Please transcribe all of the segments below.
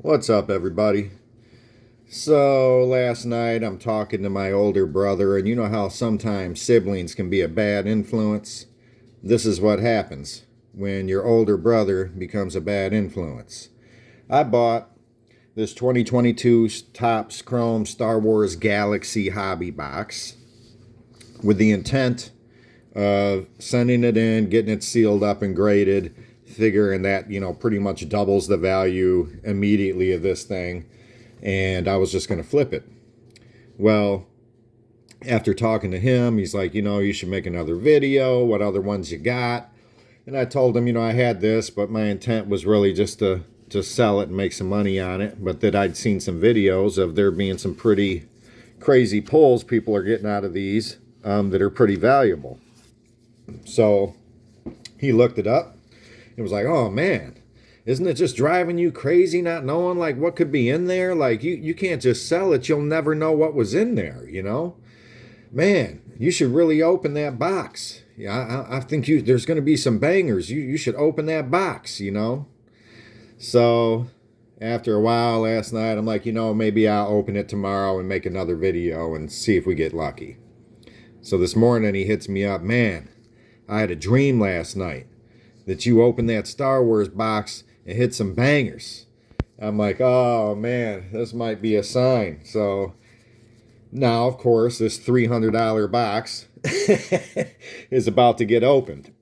What's up, everybody? So, last night I'm talking to my older brother, and you know how sometimes siblings can be a bad influence? This is what happens when your older brother becomes a bad influence. I bought this 2022 Topps Chrom Star Wars Galaxy hobby box with the intent of sending it in, getting it sealed up and graded, figuring that, pretty much doubles the value immediately of this thing. And I was just going to flip it. Well, after talking to him, he's like, you should make another video. What other ones you got? And I told him, I had this, but my intent was really just to sell it and make some money on it. But that I'd seen some videos of there being some pretty crazy pulls people are getting out of these that are pretty valuable. So he looked it up. It was like, oh man, isn't it just driving you crazy not knowing like what could be in there? Like you can't just sell it. You'll never know what was in there, Man, you should really open that box. Yeah, I think there's going to be some bangers. You should open that box, So after a while last night, I'm like, maybe I'll open it tomorrow and make another video and see if we get lucky. So this morning he hits me up, man, I had a dream last night that you opened that Star Wars box and hit some bangers. I'm like, oh man, this might be a sign. So now, of course, this $300 box is about to get opened.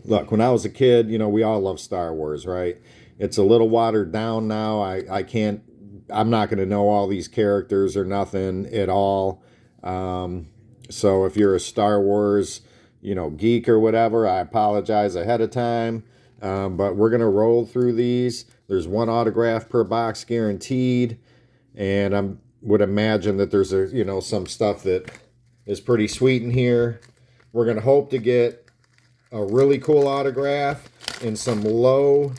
Look, when I was a kid, we all love Star Wars, right? It's a little watered down now. I'm not going to know all these characters or nothing at all. So if you're a Star Wars, geek or whatever, I apologize ahead of time. But we're going to roll through these. There's one autograph per box guaranteed. And I would imagine that there's some stuff that is pretty sweet in here. We're going to hope to get a really cool autograph and some low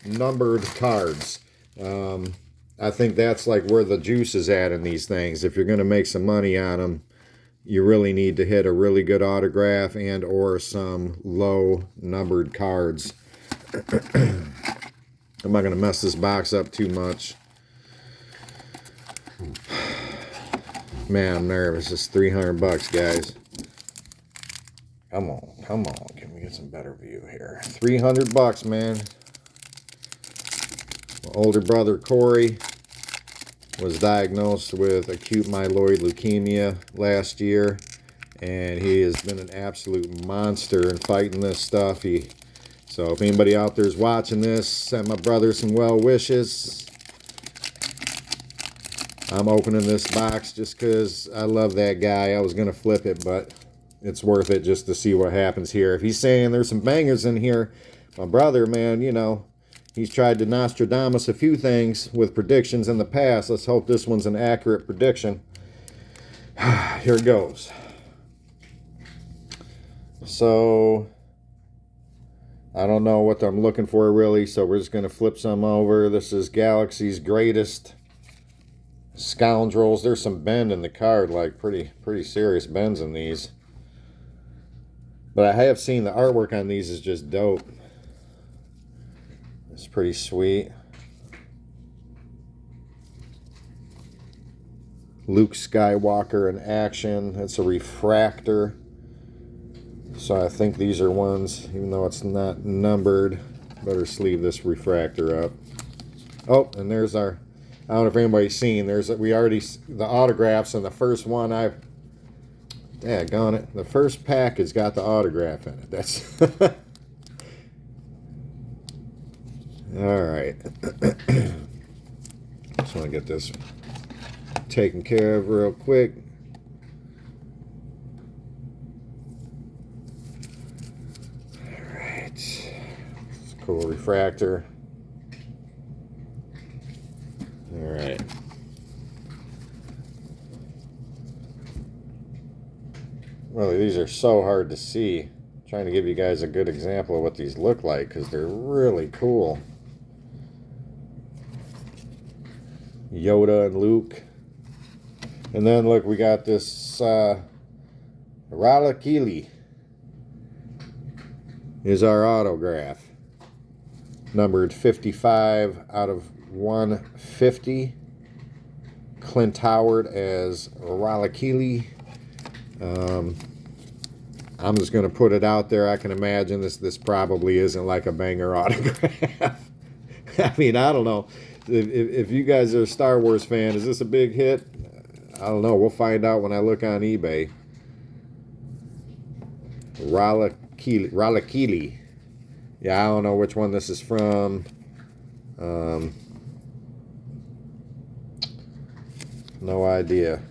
numbered cards. I think that's like where the juice is at in these things. If you're going to make some money on them, you really need to hit a really good autograph and or some low numbered cards. I'm not going to mess this box up too much. Man, I'm nervous. It's $300, guys. Come on. Can we get some better view here? $300, man. My older brother, Corey, was diagnosed with acute myeloid leukemia last year, and he has been an absolute monster in fighting this stuff. So if anybody out there is watching this, send my brother some well wishes. I'm opening this box just because I love that guy. I was going to flip it, but it's worth it just to see what happens here. If he's saying there's some bangers in here, my brother, man, he's tried to Nostradamus a few things with predictions in the past. Let's hope this one's an accurate prediction. Here it goes. So, I don't know what I'm looking for really, so we're just going to flip some over. This is Galaxy's Greatest Scoundrels. There's some bend in the card, like pretty serious bends in these. But I have seen the artwork on these is just dope. It's pretty sweet. Luke Skywalker in action. It's a refractor. So I think these are ones, even though it's not numbered. Better sleeve this refractor up. Oh, and there's our, I don't know if anybody's seen, the autographs, and the first one daggone it. The first pack has got the autograph in it. That's all right. Just want to get this taken care of real quick. All right. It's a cool refractor. All right. Well, these are so hard to see. I'm trying to give you guys a good example of what these look like because they're really cool. Yoda and Luke. And then look, we got this Ralakili is our autograph. numbered 55 out of 150. Clint Howard as Ralakili. I'm just going to put it out there. I can imagine this probably isn't like a banger autograph. I mean, I don't know. If you guys are a Star Wars fan, is this a big hit? I don't know. We'll find out when I look on eBay. Ralakili. Yeah, I don't know which one this is from. No idea.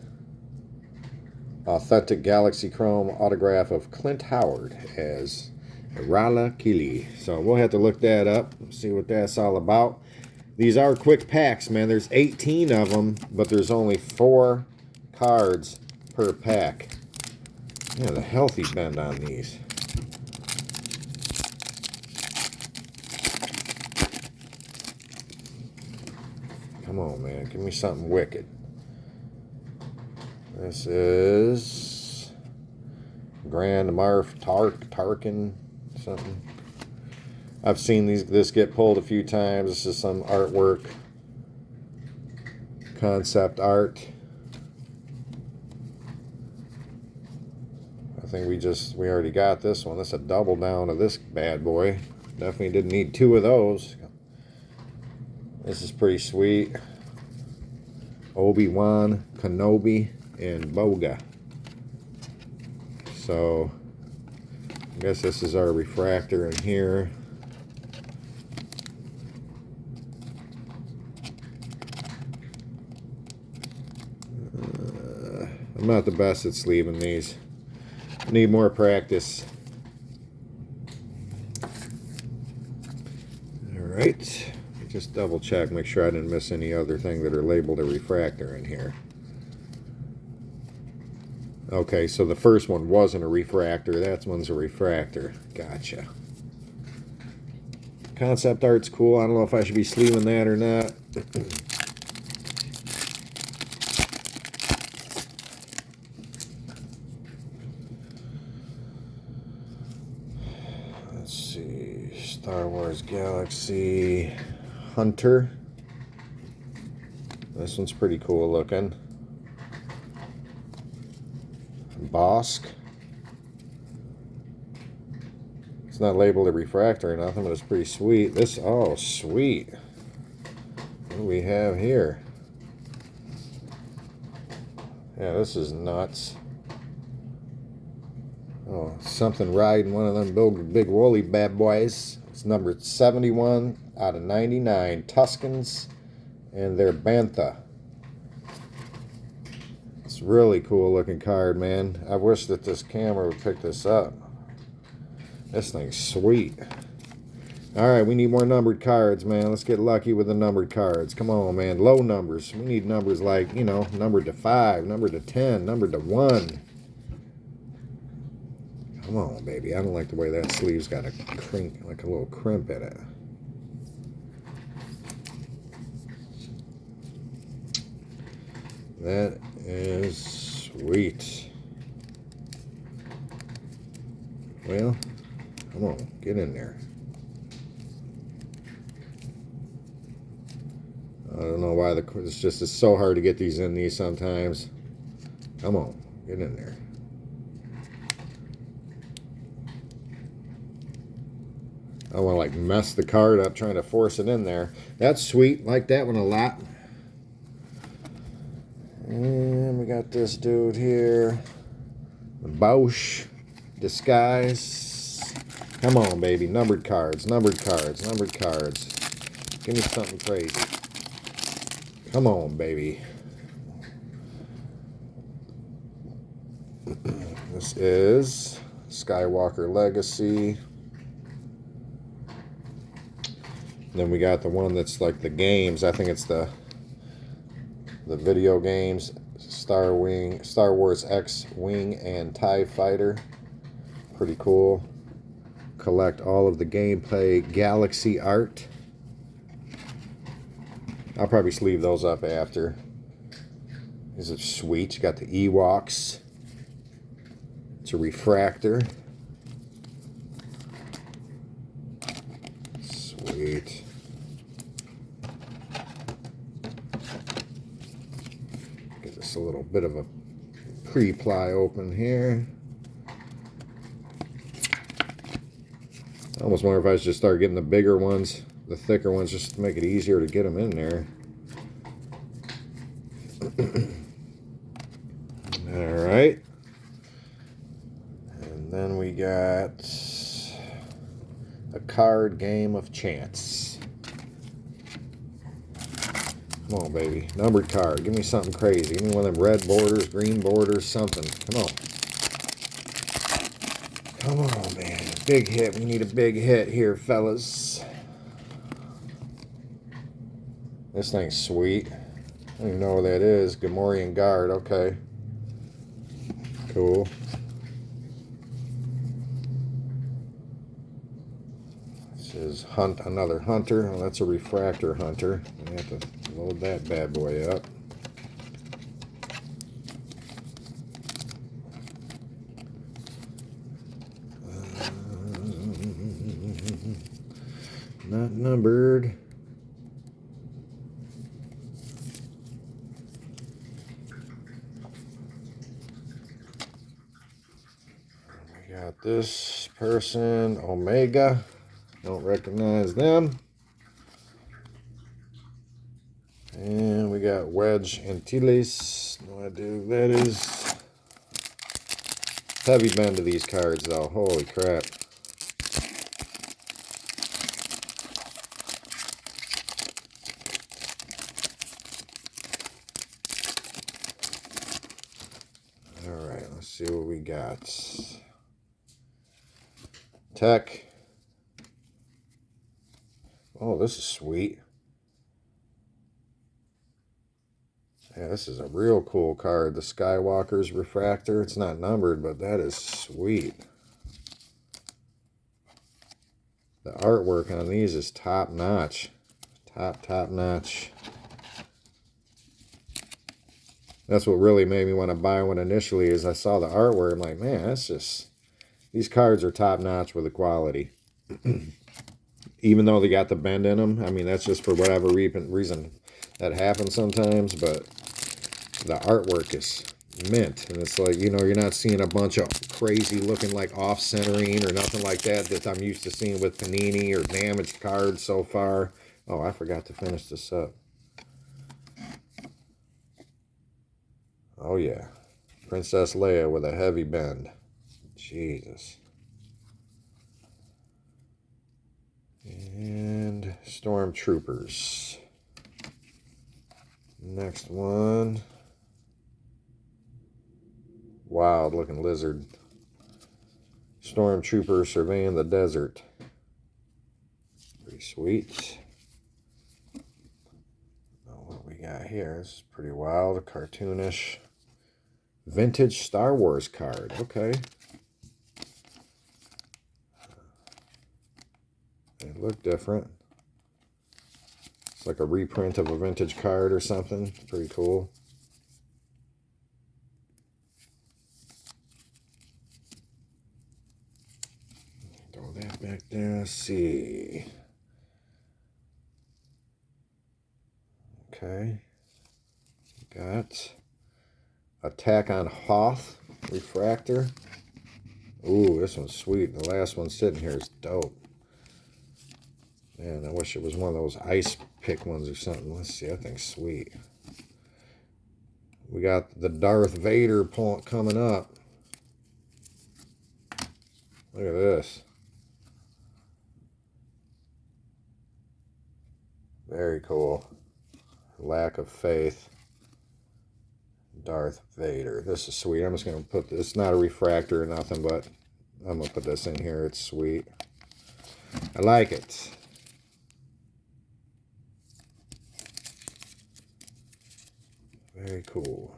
Authentic Galaxy Chrome autograph of Clint Howard as Ralakili. So we'll have to look that up, see what that's all about. These are quick packs, man. There's 18 of them, but there's only 4 cards per pack. Yeah, the healthy bend on these. Come on, man. Give me something wicked. This is Grand Marf Tarkin something. I've seen this get pulled a few times. This is some artwork, concept art. I think we already got this one. This is a double down of this bad boy. Definitely didn't need 2 of those. This is pretty sweet. Obi-Wan Kenobi and Boga. So I guess this is our refractor in here. I'm not the best at sleeving these. Need more practice. Alright. Just double check, make sure I didn't miss any other thing that are labeled a refractor in here. Okay, so the first one wasn't a refractor. That one's a refractor. Gotcha. Concept art's cool. I don't know if I should be sleeving that or not. Let's see. Star Wars Galaxy Hunter. This one's pretty cool looking. Bosk. It's not labeled a refractor or nothing, but it's pretty sweet. This, oh, sweet. What do we have here? Yeah, this is nuts. Oh, something riding one of them big woolly bad boys. It's numbered 71 out of 99. Tuscans and their Bantha. It's really cool looking card, man. I wish that this camera would pick this up. This thing's sweet. Alright, we need more numbered cards, man. Let's get lucky with the numbered cards. Come on, man. Low numbers. We need numbers like, you know, numbered to 5, numbered to 10, numbered to 1. Come on, baby. I don't like the way that sleeve's got a crink, like a little crimp in it. That is sweet. Well, come on, get in there. I don't know why it's so hard to get these in these sometimes. Come on, get in there. I want to like mess the card up trying to force it in there. That's sweet. Like that one a lot. And we got this dude here. The Bosch Disguise. Come on, baby. Numbered cards, numbered cards, numbered cards. Give me something crazy. Come on, baby. This is Skywalker Legacy. Then we got the one that's like the games. I think it's the video games. Star Wars X-Wing and TIE Fighter. Pretty cool. Collect all of the gameplay Galaxy art. I'll probably sleeve those up after. These are sweet. You got the Ewoks. It's a refractor. Sweet. Just a little bit of a pre-ply open here. I almost wonder if I should just start getting the bigger ones, the thicker ones, just to make it easier to get them in there. All right. And then we got a card game of chance. Come on, baby. Numbered card. Give me something crazy. Give me one of them red borders, green borders, something. Come on. Come on, man. Big hit. We need a big hit here, fellas. This thing's sweet. I don't even know what that is. Gamorrean Guard. Okay. Cool. This is another hunter. Oh, that's a refractor hunter. I have to load that bad boy up. Not numbered. We got this person, Omega. Don't recognize them. And we got Wedge Antilles. No idea who that is. Heavy bend to these cards, though. Holy crap. Alright, let's see what we got. Tech. Oh, this is sweet. Yeah, this is a real cool card. The Skywalker's Refractor. It's not numbered, but that is sweet. The artwork on these is top notch. Top notch. That's what really made me want to buy one initially, is I saw the artwork. I'm like, man, that's just... These cards are top notch with the quality. Even though they got the bend in them. I mean, that's just for whatever reason that happens sometimes, but the artwork is mint. And it's like, you know, you're not seeing a bunch of crazy looking like off-centering or nothing like that that I'm used to seeing with Panini or damaged cards so far. Oh, I forgot to finish this up. Oh, yeah. Princess Leia with a heavy bend. Jesus. And Stormtroopers. Next one. Wild looking lizard. Stormtrooper surveying the desert. Pretty sweet. Oh, what we got here? This is pretty wild, cartoonish. Vintage Star Wars card. Okay. They look different. It's like a reprint of a vintage card or something. Pretty cool. Throw that back there. Let's see. Okay. Got Attack on Hoth Refractor. Ooh, this one's sweet. The last one sitting here is dope. Man, I wish it was one of those ice pick ones or something. Let's see, that thing's sweet. We got the Darth Vader point coming up. Look at this. Very cool. Lack of faith. Darth Vader. This is sweet. I'm just going to put this. It's not a refractor or nothing, but I'm going to put this in here. It's sweet. I like it. Very cool.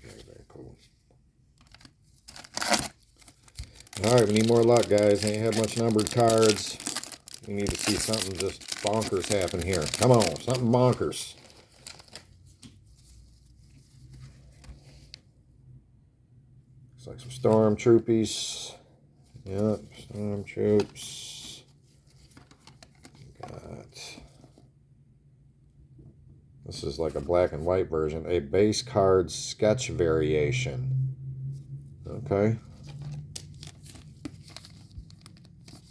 Very cool. Alright, we need more luck, guys. Ain't had much numbered cards. We need to see something just bonkers happen here. Come on, something bonkers. Looks like some stormtroopies. Yep, stormtroops. Got this is like a black and white version. A base card sketch variation. Okay.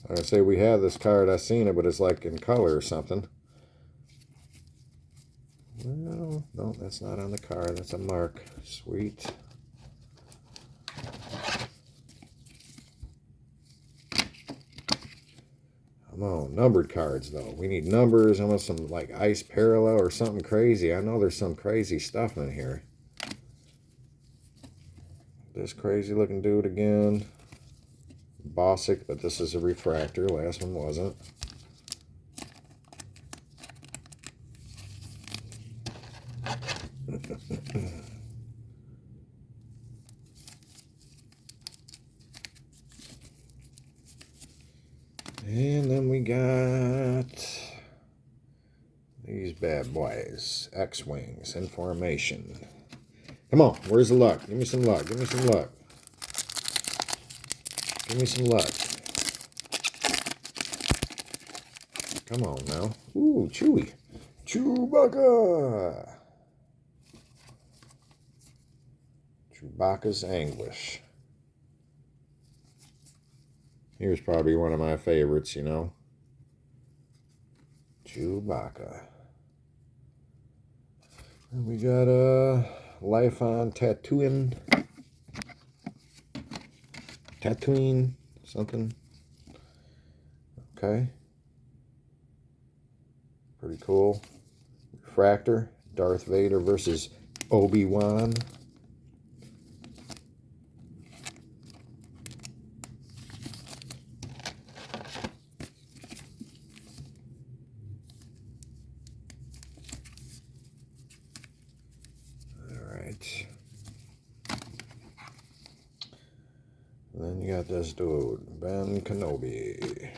I say we have this card. I've seen it, but it's like in color or something. Well, no, that's not on the card. That's a mark. Sweet. Come on, numbered cards though. We need numbers. I want some like ice parallel or something crazy. I know there's some crazy stuff in here. This crazy looking dude again. Bossic, but this is a refractor. Last one wasn't. And then we got these bad boys. X-Wings in formation. Come on, where's the luck? Give me some luck. Give me some luck. Give me some luck. Come on now. Ooh, Chewy. Chewbacca. Chewbacca's Anguish. Here's probably one of my favorites, you know. Chewbacca. And we got Life on Tatooine. Tatooine, something. Okay. Pretty cool. Refractor. Darth Vader versus Obi-Wan. Then you got this dude, Ben Kenobi.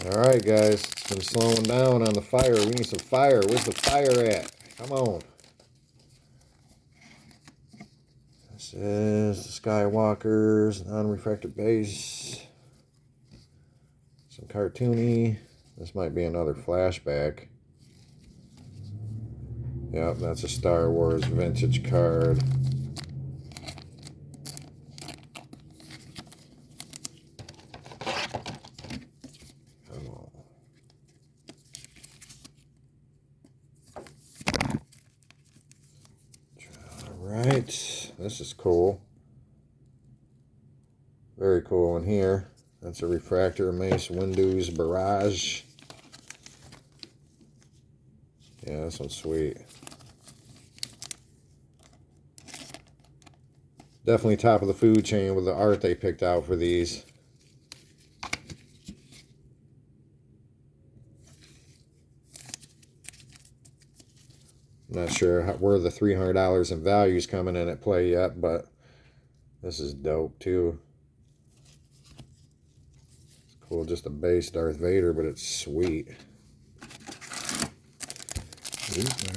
Alright guys, it's been slowing down on the fire. We need some fire. Where's the fire at? Come on. This is the Skywalker's non-refractor base. Some cartoony. This might be another flashback. Yep, that's a Star Wars vintage card. Alright, this is cool. Very cool in here. That's a refractor, Mace Windu's Barrage. Yeah, this one's sweet. Definitely top of the food chain with the art they picked out for these. I'm not sure where the $300 in value is coming in at play yet, but this is dope too. It's cool, just a base Darth Vader, but it's sweet.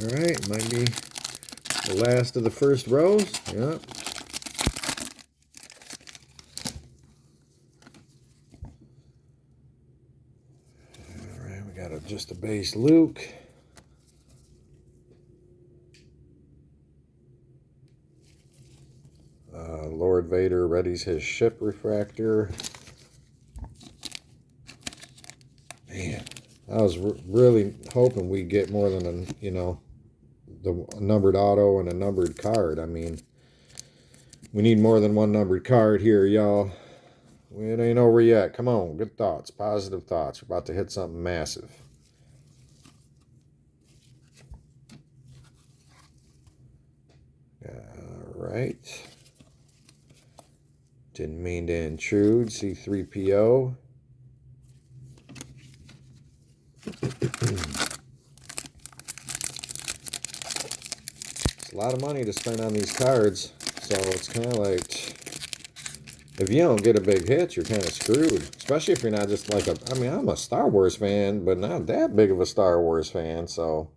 Alright, might be the last of the first rows. Yep. Alright, we got just a base Luke. Lord Vader readies his ship refractor. Man, I was really hoping we'd get more than the numbered auto and a numbered card. I mean, we need more than one numbered card here, y'all. It ain't over yet. Come on, good thoughts, positive thoughts. We're about to hit something massive. All right. Didn't mean to intrude. C3PO. It's a lot of money to spend on these cards, so it's kind of like, if you don't get a big hit, you're kind of screwed. Especially if you're not just like I mean, I'm a Star Wars fan, but not that big of a Star Wars fan, so,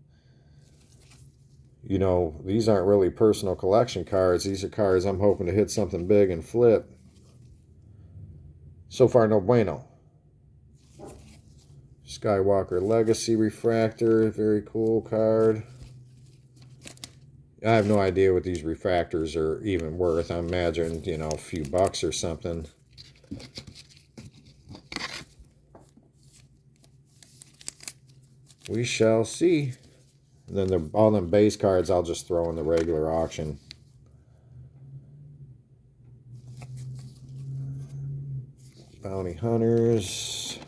you know, these aren't really personal collection cards. These are cards I'm hoping to hit something big and flip. So far, no bueno. Skywalker Legacy Refractor, very cool card. I have no idea what these refractors are even worth. I imagine, you know, a few bucks or something. We shall see. And then all them base cards I'll just throw in the regular auction. Bounty Hunters.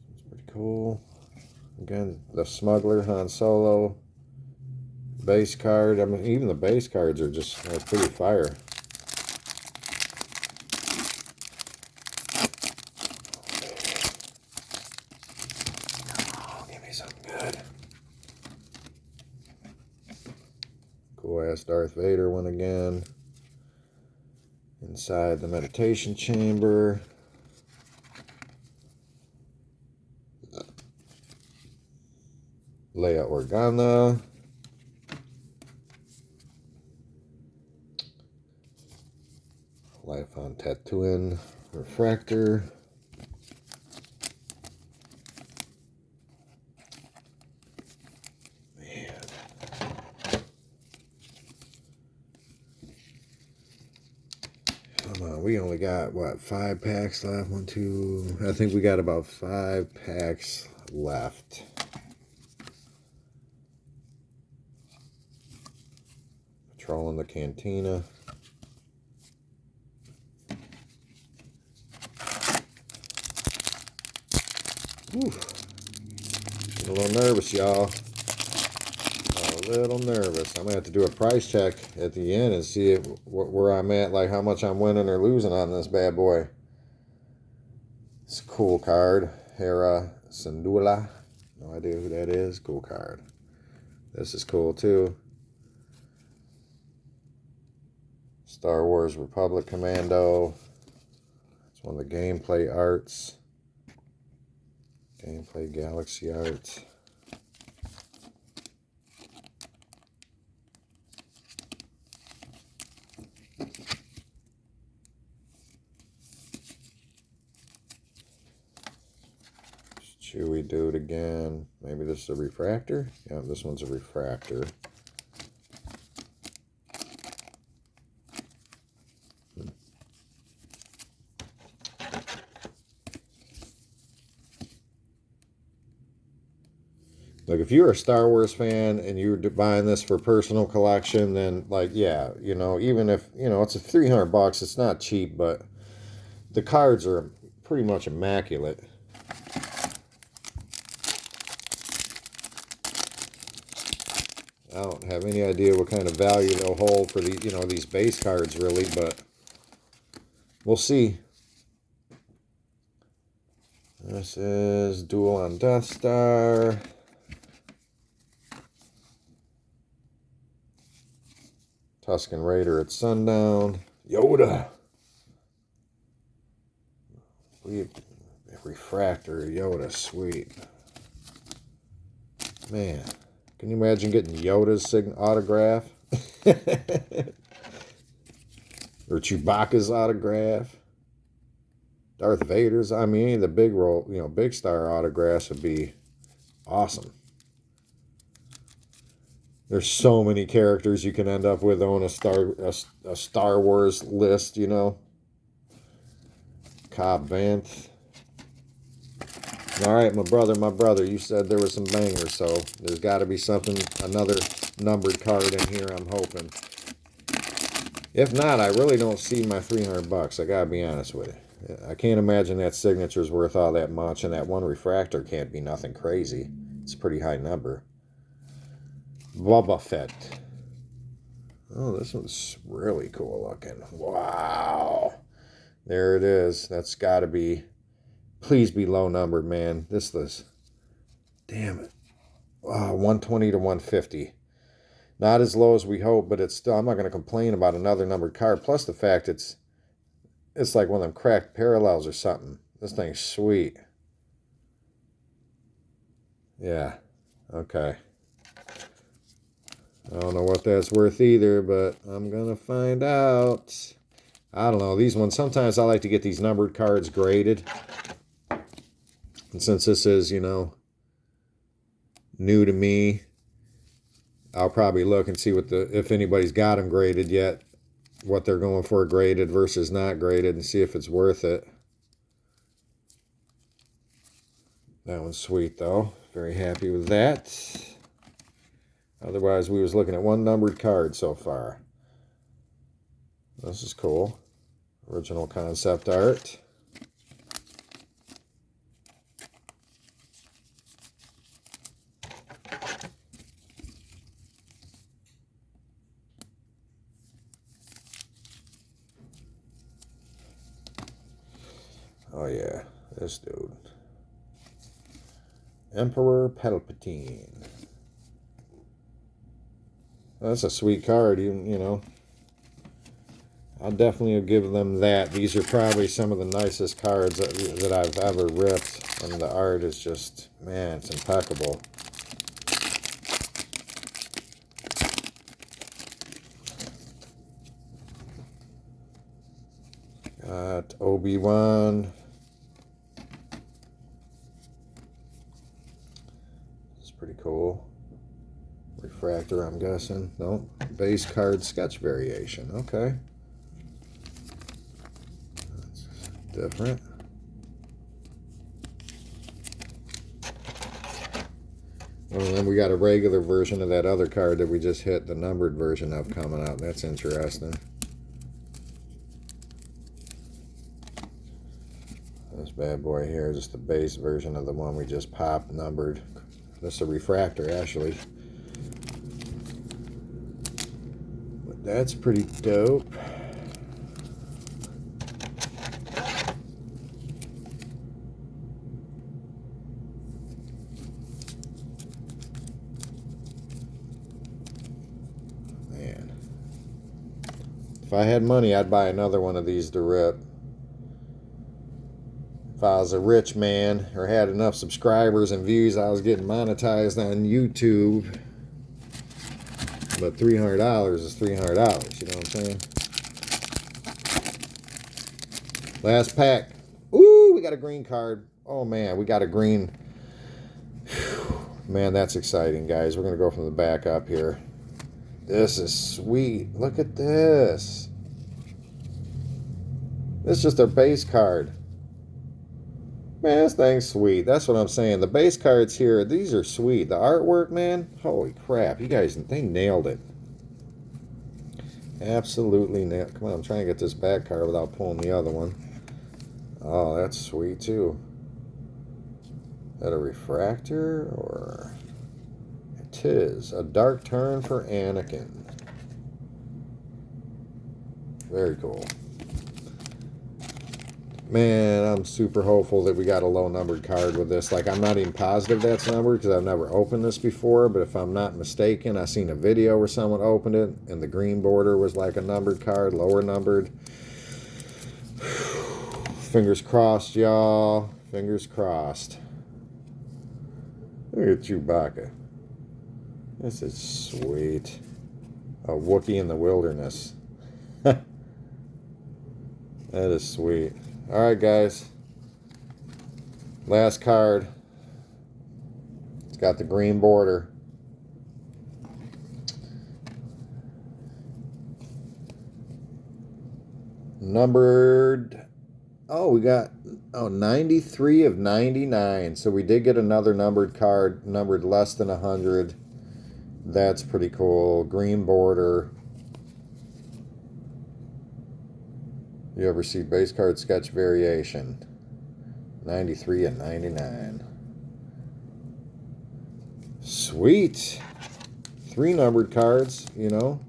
That's pretty cool. Again, the Smuggler, Han Solo. Base card. I mean, even the base cards are just pretty fire. Oh, give me something good. Cool ass Darth Vader one again. Inside the meditation chamber. Leia Organa. Life on Tatooine Refractor. Man. Come on, we only got, what, 5 packs left? 1, 2, I think we got about 5 packs left. Patrolling the Cantina. Whew. A little nervous, y'all. A little nervous. I'm going to have to do a price check at the end and see where I'm at, like how much I'm winning or losing on this bad boy. It's a cool card. Hera Syndulla. No idea who that is. Cool card. This is cool too. Star Wars Republic Commando. It's one of the gameplay arts. Gameplay Galaxy Art. Chewy dude again. Maybe this is a refractor? Yeah, this one's a refractor. Like, if you're a Star Wars fan and you're buying this for personal collection, then, like, yeah, you know, even if, you know, it's a $300, it's not cheap, but the cards are pretty much immaculate. I don't have any idea what kind of value they'll hold for the, you know, these base cards, really, but we'll see. This is Duel on Death Star. Tusken Raider at Sundown. Yoda. Refractor Yoda, sweet. Man, can you imagine getting Yoda's autograph? Or Chewbacca's autograph? Darth Vader's. I mean, the big role, you know, big star autographs would be awesome. There's so many characters you can end up with on a Star Wars list, you know. Cobb Vanth. All right, my brother, you said there was some bangers, so there's got to be something, another numbered card in here, I'm hoping. If not, I really don't see my $300. I got to be honest with you. I can't imagine that signature's worth all that much, and that one refractor can't be nothing crazy. It's a pretty high number. Boba Fett. Oh, this one's really cool looking. Wow. There it is. That's got to be... Please be low numbered, man. This was... Damn it. Wow, 120 to 150. Not as low as we hope, but it's still... I'm not going to complain about another numbered card. Plus the fact it's like one of them cracked parallels or something. This thing's sweet. Yeah. Okay. I don't know what that's worth either, but I'm going to find out. I don't know. These ones, sometimes I like to get these numbered cards graded. And since this is, you know, new to me, I'll probably look and see what if anybody's got them graded yet, what they're going for graded versus not graded, and see if it's worth it. That one's sweet though. Very happy with that. Otherwise, we was looking at one numbered card so far. This is cool. Original concept art. Oh yeah, this dude. Emperor Palpatine. That's a sweet card, you know. I'll definitely give them that. These are probably some of the nicest cards that I've ever ripped. And the art is just, man, it's impeccable. Got Obi-Wan. It's pretty cool. Refractor, I'm guessing. No, base card sketch variation. Okay. That's different. And then we got a regular version of that other card that we just hit, the numbered version of coming out. That's interesting. This bad boy here, just the base version of the one we just popped, numbered. This is a refractor, actually. But that's pretty dope. Man. If I had money, I'd buy another one of these to rip. If I was a rich man or had enough subscribers and views, I was getting monetized on YouTube. But $300 is $300, you know what I'm saying? Last pack. Ooh, we got a green card. Oh man, we got a green. Whew. Man, that's exciting, guys. We're going to go from the back up here. This is sweet. Look at this. This is just our base card. Man, this thing's sweet. That's what I'm saying. The base cards here, these are sweet. The artwork, man, holy crap. You guys, they nailed it. Absolutely nailed. Come on, I'm trying to get this back card without pulling the other one. Oh, that's sweet, too. Is that a refractor, or... It is. A dark turn for Anakin. Very cool. Man, I'm super hopeful that we got a low numbered card with this. Like, I'm not even positive that's numbered because I've never opened this before, but if I'm not mistaken, I seen a video where someone opened it and the green border was like a numbered card, lower numbered. Fingers crossed, y'all. Fingers crossed. Look at Chewbacca. This is sweet. A Wookiee in the wilderness. That is sweet. Alright, guys. Last card. It's got the green border. Numbered. Oh, we got 93 of 99. So we did get another numbered card, numbered less than 100. That's pretty cool. Green border. You ever see base card sketch variation? 93 and 99. Sweet. 3 numbered cards, you know.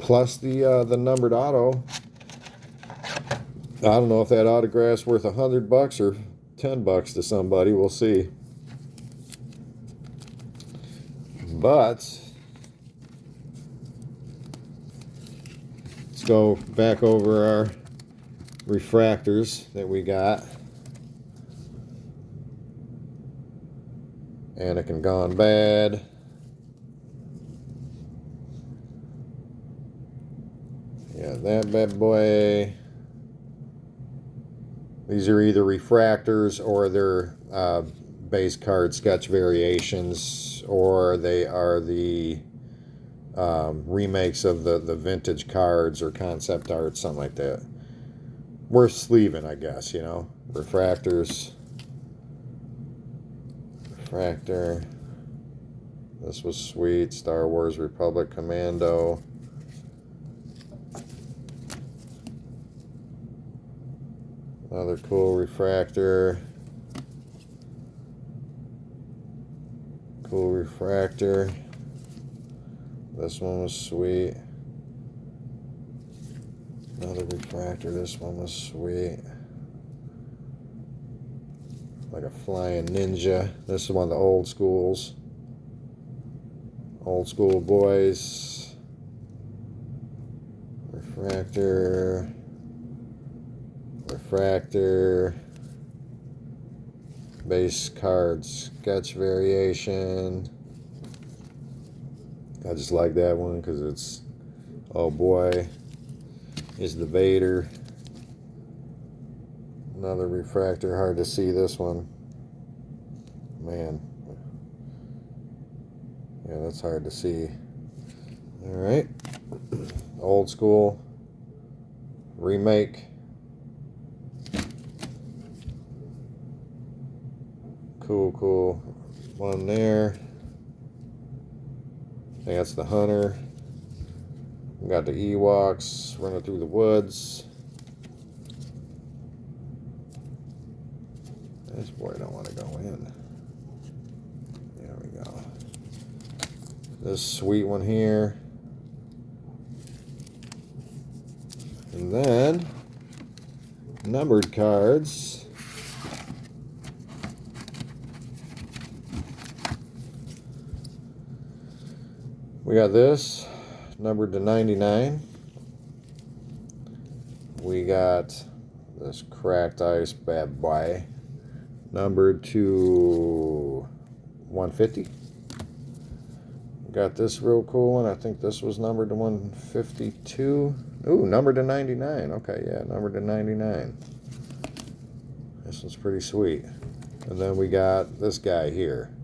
Plus the numbered auto. I don't know if that autograph's worth $100 or $10 to somebody. We'll see. But let's go back over our refractors that we got. Anakin gone bad. Yeah, that bad boy. These are either refractors or they're base card sketch variations, or they are the remakes of the vintage cards or concept art, something like that. Worth sleeving, I guess, you know. Refractors. Refractor. This was sweet. Star Wars Republic Commando. Another cool refractor. Cool refractor. This one was sweet. Another refractor. This one was sweet. Like a flying ninja. This is one of the old schools. Old school boys. Refractor. Refractor. Base card sketch variation. I just like that one because it's, oh boy, is the Vader. Another refractor, hard to see this one. Man. Yeah, that's hard to see. Alright. Old school. Remake. Cool one there. I think that's the Hunter. We got the Ewoks running through the woods. This boy don't want to go in. There we go. This sweet one here. And then numbered cards. We got this, numbered to 99. We got this cracked ice bad boy, numbered to 150. Got this real cool one. I think this was numbered to 152. Ooh, numbered to 99. Okay, yeah, numbered to 99. This one's pretty sweet. And then we got this guy here.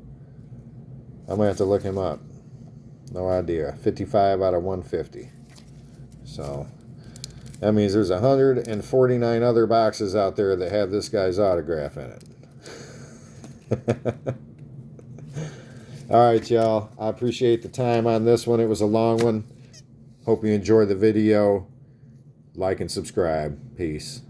I'm going to have to look him up. No idea. 55 out of 150. So that means there's 149 other boxes out there that have this guy's autograph in it. All right, y'all. I appreciate the time on this one. It was a long one. Hope you enjoyed the video. Like and subscribe. Peace.